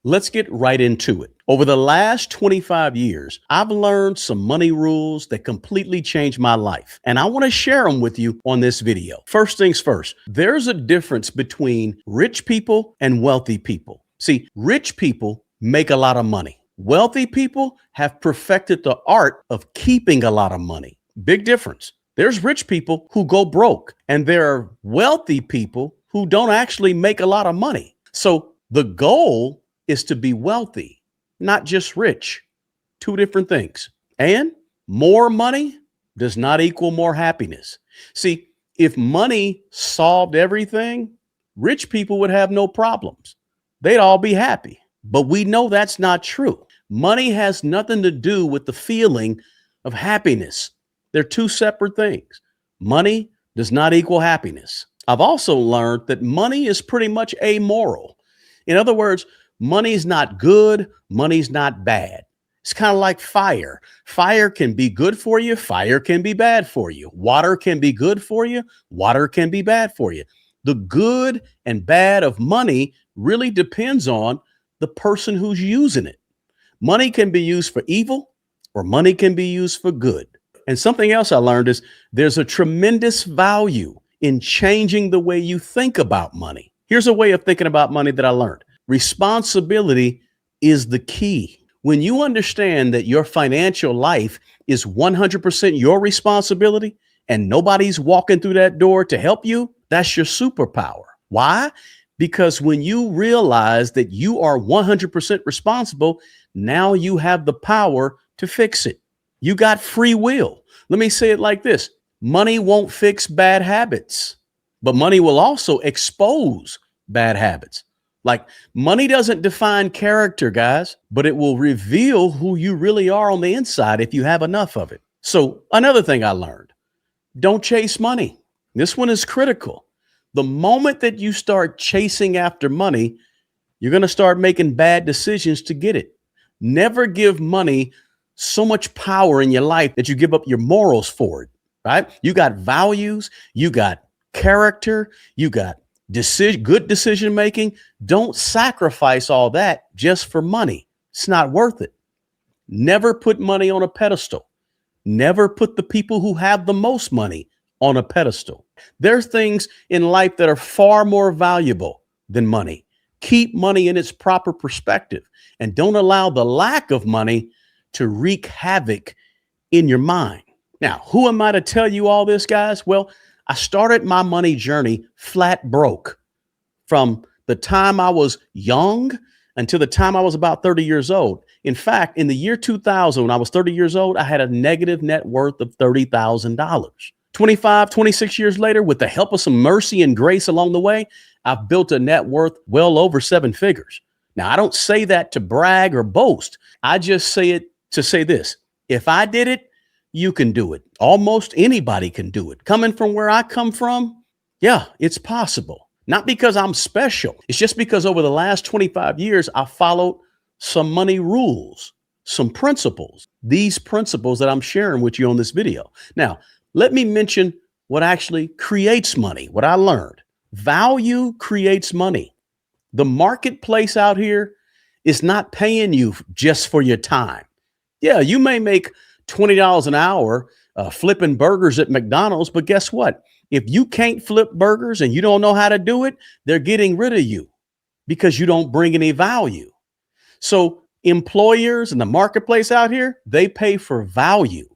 Let's get right into it. Over the last 25 years, I've learned some money rules that completely changed my life, and I want to share them with you on this video. First things first, there's a difference between rich people and wealthy people. See, rich people make a lot of money. Wealthy people have perfected the art of keeping a lot of money. Big difference. There's rich people who go broke, and there are wealthy people who don't actually make a lot of money. So the goal is to be wealthy, not just rich. Two different things. And more money does not equal more happiness. See, if money solved everything, rich people would have no problems. They'd all be happy. But we know that's not true. Money has nothing to do with the feeling of happiness. They're two separate things. Money does not equal happiness. I've also learned that money is pretty much amoral. In other words, money's not good, money's not bad. It's kind of like fire. Fire can be good for you, fire can be bad for you. Water can be good for you, water can be bad for you. The good and bad of money really depends on the person who's using it. Money can be used for evil or money can be used for good. And something else I learned is there's a tremendous value in changing the way you think about money. Here's a way of thinking about money that I learned. Responsibility is the key. When you understand that your financial life is 100% your responsibility and nobody's walking through that door to help you, that's your superpower. Why? Because when you realize that you are 100% responsible, now you have the power to fix it. You got free will. Let me say it like this. Money won't fix bad habits, but money will also expose bad habits. Like money doesn't define character, guys, but it will reveal who you really are on the inside if you have enough of it. So another thing I learned, don't chase money. This one is critical. The moment that you start chasing after money, you're going to start making bad decisions to get it. Never give money so much power in your life that you give up your morals for it, right? You got values, you got character, you got good decision making. Don't sacrifice all that just for money. It's not worth it. Never put money on a pedestal. Never put the people who have the most money on a pedestal. There's things in life that are far more valuable than money. Keep money in its proper perspective and don't allow the lack of money to wreak havoc in your mind. Now, who am I to tell you all this, guys? Well, I started my money journey flat broke from the time I was young until the time I was about 30 years old. In fact, in the year 2000, when I was 30 years old, I had a negative net worth of $30,000. 25, 26 years later, with the help of some mercy and grace along the way, I've built a net worth well over 7 figures. Now, I don't say that to brag or boast. I just say it to say this. If I did it, you can do it. Almost anybody can do it. Coming from where I come from, yeah, it's possible. Not because I'm special. It's just because over the last 25 years, I followed some money rules, some principles, these principles that I'm sharing with you on this video. Now, let me mention what actually creates money, what I learned. Value creates money. The marketplace out here is not paying you just for your time. Yeah, you may make $20 an hour flipping burgers at McDonald's, but guess what? If you can't flip burgers and you don't know how to do it, they're getting rid of you because you don't bring any value. So employers and the marketplace out here, they pay for value,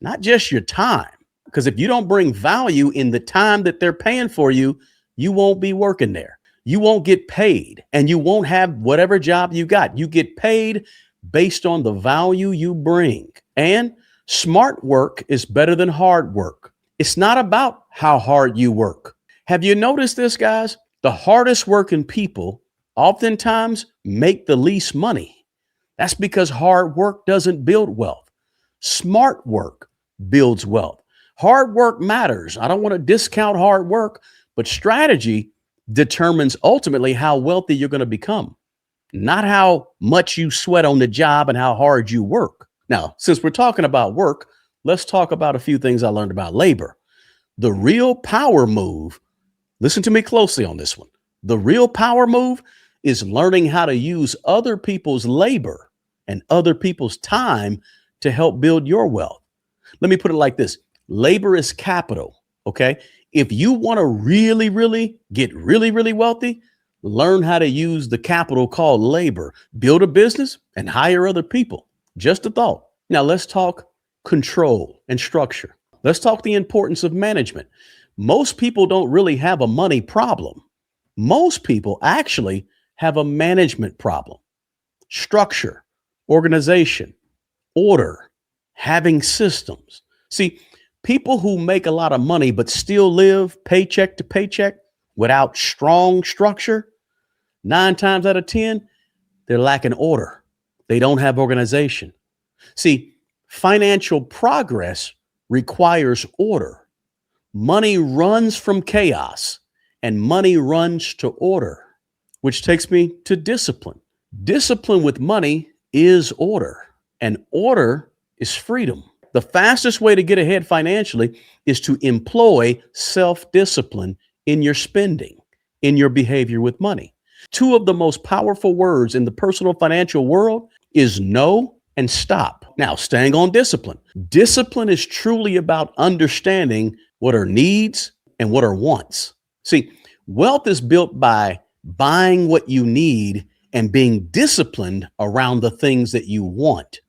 not just your time. Because if you don't bring value in the time that they're paying for you, you won't be working there. You won't get paid and you won't have whatever job you got. You get paid based on the value you bring. And smart work is better than hard work. It's not about how hard you work. Have you noticed this, guys? The hardest working people oftentimes make the least money. That's because hard work doesn't build wealth. Smart work builds wealth. Hard work matters. I don't want to discount hard work, but strategy determines ultimately how wealthy you're going to become, not how much you sweat on the job and how hard you work. Now, since we're talking about work, let's talk about a few things I learned about labor. The real power move, listen to me closely on this one. The real power move is learning how to use other people's labor and other people's time to help build your wealth. Let me put it like this. Labor is capital. Okay. If you want to really get really wealthy, learn how to use the capital called labor, build a business and hire other people. Just a thought. Now let's talk control and structure. Let's talk the importance of management. Most people don't really have a money problem. Most people actually have a management problem. Structure, organization, order, having systems. See, people who make a lot of money but still live paycheck to paycheck without strong structure, 9 times out of 10, they're lacking order. They don't have organization. See, financial progress requires order. Money runs from chaos and money runs to order, which takes me to discipline. Discipline with money is order, and order is freedom. The fastest way to get ahead financially is to employ self-discipline in your spending, in your behavior with money. 2 of the most powerful words in the personal financial world is no and stop. Now, staying on discipline. Discipline is truly about understanding what are needs and what are wants. See, wealth is built by buying what you need and being disciplined around the things that you want.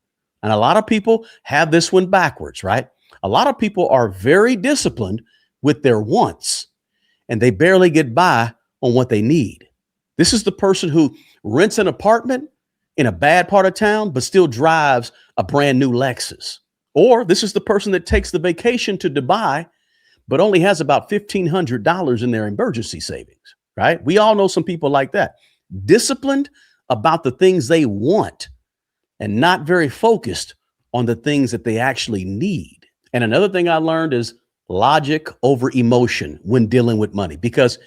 And a lot of people have this one backwards, right? A lot of people are very disciplined with their wants and they barely get by on what they need. This is the person who rents an apartment in a bad part of town, but still drives a brand new Lexus. Or this is the person that takes the vacation to Dubai, but only has about $1,500 in their emergency savings, right? We all know some people like that. Disciplined about the things they want and not very focused on the things that they actually need. And another thing I learned is logic over emotion when dealing with money, because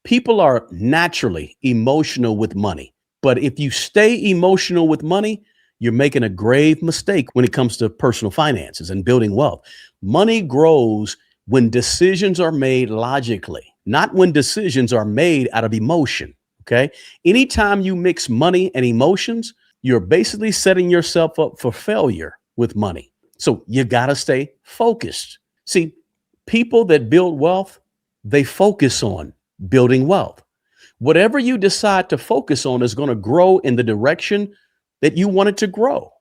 people are naturally emotional with money. But if you stay emotional with money, you're making a grave mistake when it comes to personal finances and building wealth. Money grows when decisions are made logically, not when decisions are made out of emotion. Okay. Anytime you mix money and emotions, you're basically setting yourself up for failure with money. So you got to stay focused. See, people that build wealth, they focus on building wealth. Whatever you decide to focus on is going to grow in the direction that you want it to grow.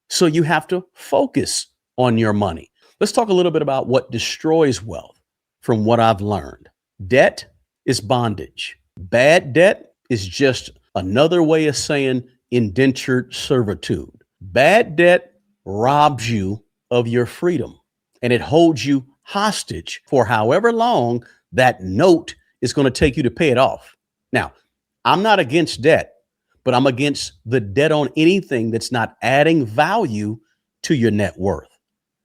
So you have to focus on your money. Let's talk a little bit about what destroys wealth from what I've learned. Debt is bondage. Bad debt is just another way of saying indentured servitude. Bad debt robs you of your freedom and it holds you hostage for however long that note is going to take you to pay it off. Now, I'm not against debt, but I'm against the debt on anything that's not adding value to your net worth.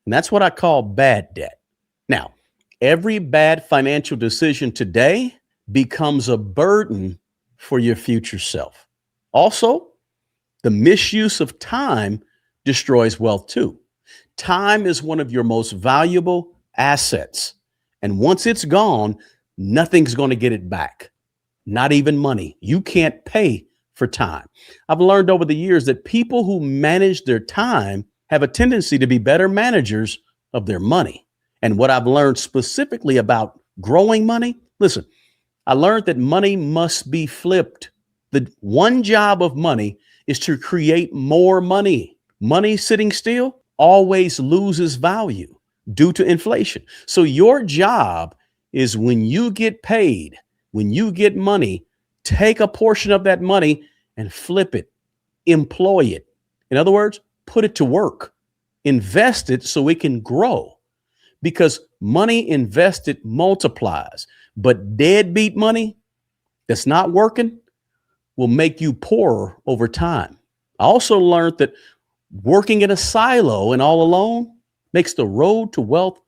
And that's what I call bad debt. Now, every bad financial decision today becomes a burden for your future self. Also, the misuse of time destroys wealth too. Time is one of your most valuable assets. And once it's gone, nothing's going to get it back. Not even money. You can't pay for time. I've learned over the years that people who manage their time have a tendency to be better managers of their money. And what I've learned specifically about growing money, listen, I learned that money must be flipped. The one job of money is to create more money. Money sitting still always loses value due to inflation. So your job is when you get paid, when you get money, take a portion of that money and flip it, employ it. In other words, put it to work, invest it so it can grow, because money invested multiplies, but deadbeat money that's not working will make you poorer over time. I also learned that working in a silo and all alone makes the road to wealth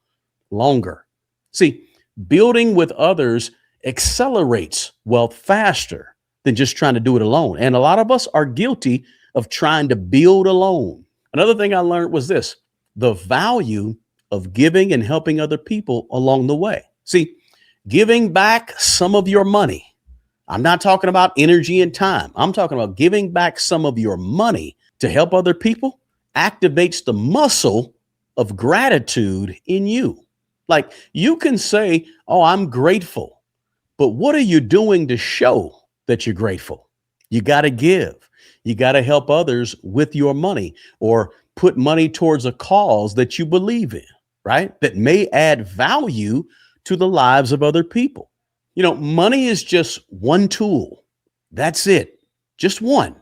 longer. See, building with others accelerates wealth faster than just trying to do it alone. And a lot of us are guilty of trying to build alone. Another thing I learned was this: the value of giving and helping other people along the way. See, giving back some of your money, I'm not talking about energy and time. I'm talking about giving back some of your money to help other people activates the muscle of gratitude in you. Like you can say, oh, I'm grateful, but what are you doing to show that you're grateful? You got to give. You got to help others with your money or put money towards a cause that you believe in, right? That may add value to the lives of other people. Money is just one tool. That's it. Just one.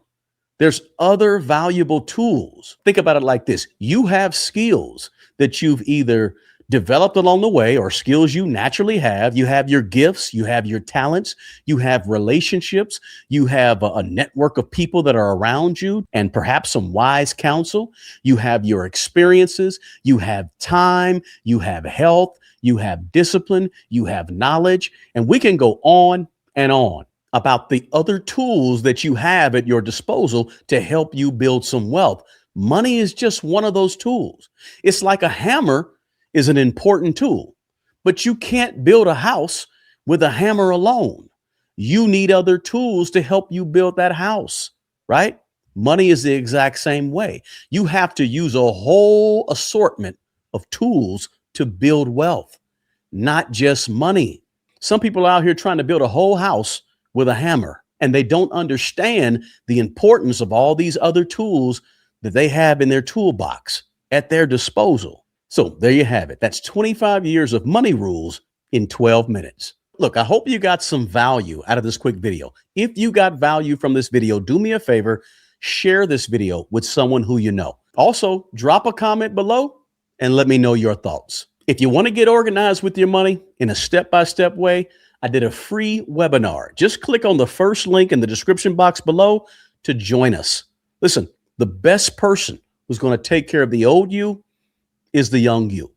There's other valuable tools. Think about it like this. You have skills that you've either developed along the way or skills you naturally have. You have your gifts, you have your talents, you have relationships, you have a network of people that are around you and perhaps some wise counsel. You have your experiences, you have time, you have health, you have discipline, you have knowledge, and we can go on and on about the other tools that you have at your disposal to help you build some wealth. Money is just one of those tools. It's like a hammer is an important tool, but you can't build a house with a hammer alone. You need other tools to help you build that house, right? Money is the exact same way. You have to use a whole assortment of tools to build wealth, not just money. Some people out here trying to build a whole house with a hammer, and they don't understand the importance of all these other tools that they have in their toolbox at their disposal. So there you have it. That's 25 years of money rules in 12 minutes. Look, I hope you got some value out of this quick video. If you got value from this video, do me a favor, share this video with someone who you know. Also, drop a comment below and let me know your thoughts. If you want to get organized with your money in a step-by-step way, I did a free webinar. Just click on the first link in the description box below to join us. Listen, the best person who's going to take care of the old you is the young you.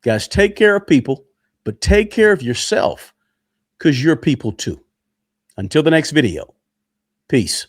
Guys, take care of people, but take care of yourself because you're people too. Until the next video, peace.